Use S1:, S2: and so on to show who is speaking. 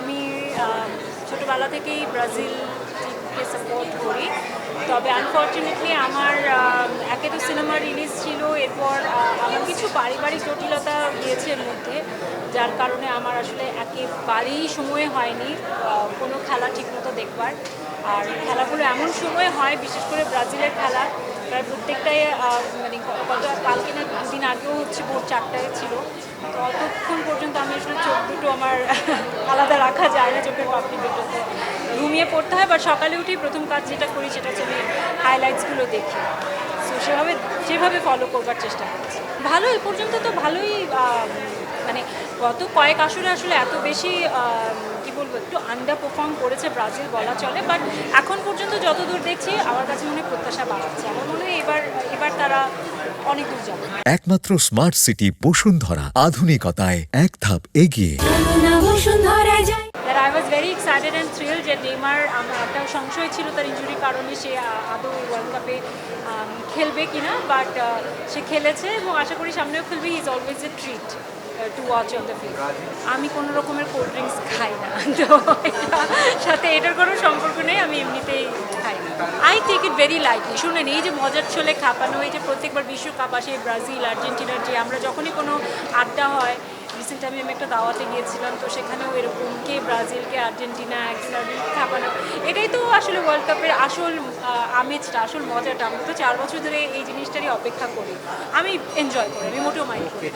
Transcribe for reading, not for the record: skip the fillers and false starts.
S1: আমি ছোটোবেলা থেকেই ব্রাজিল টিমকে সাপোর্ট করি, তবে আনফর্চুনেটলি আমার একে তো সিনেমা রিলিজ ছিল, এরপর আমার কিছু পারিবারিক জটিলতা গিয়েছে এর মধ্যে, যার কারণে আমার আসলে একেবারেই সময় হয়নি কোনো খেলা ঠিকমতো দেখবার। আর খেলাগুলো এমন সময় হয়, বিশেষ করে ব্রাজিলের খেলা প্রায় প্রত্যেকটাই মানে কালকে না দুদিন আগেও হচ্ছে ভোর 4টায় ছিল, তো অতক্ষণ পর্যন্ত আমি আসলে চোখ দুটো আমার আলাদা রাখা যায় না, চোখের পাপড়ি দুটো তো ঘুমিয়ে পড়তে হয়। বা সকালে উঠেই প্রথম কাজ যেটা করি সেটা হচ্ছে আমি হাইলাইটসগুলো দেখি, তো যেভাবে ফলো করবার চেষ্টা করছি। ভালো, এ পর্যন্ত তো ভালোই, মানে গত কয়েক আসরে আসলে এত বেশি কী বলবো, একটু আন্ডার পারফর্ম করেছে ব্রাজিল বলা চলে, বাট এখন পর্যন্ত যতদূর দেখছি আমার কাছে মনে হয় প্রত্যাশা বাড়াচ্ছে। আমার মনে হয় এবার তারা অনেক দূর যাবে।
S2: একমাত্র স্মার্ট সিটি বসুন্ধরা, আধুনিকতায় এক ধাপ এগিয়ে।
S1: I was very excited and thrill যে নেইমার, আমার একটা সংশয় ছিল তার ইনজুরির কারণে সে আদৌ ওয়ার্ল্ড কাপে খেলবে কিনা, বাট সে খেলেছে এবং আশা করি সামনেও খেলবে। He is always a treat to watch on the field. আমি কোনো রকমের কোল্ড ড্রিঙ্কস খাই না, তো সাথে এটার কোনো সম্পর্ক নেই, আমি এমনিতেই খাই না। I take it very lightly. শুনেন, এই যে মজার ছলে খাপানো, এই যে প্রত্যেকবার বিশ্বকাপ আসে ব্রাজিল আর্জেন্টিনার, যে আমরা যখনই কোনো আড্ডা হয়, রিসেন্ট আমি একটা দাওয়াতে গিয়েছিলাম, তো সেখানেও এরকম কে ব্রাজিল কে আর্জেন্টিনা একজন আর্জেন্টিনা খাপানো, এটাই তো আসলে ওয়ার্ল্ড কাপের আসল আমেজটা, আসল মজাটা। আমরা তো 4 বছর ধরে এই জিনিসটারই অপেক্ষা করি। আমি এনজয় করি, আমি মোটেও মাইন্ড করি।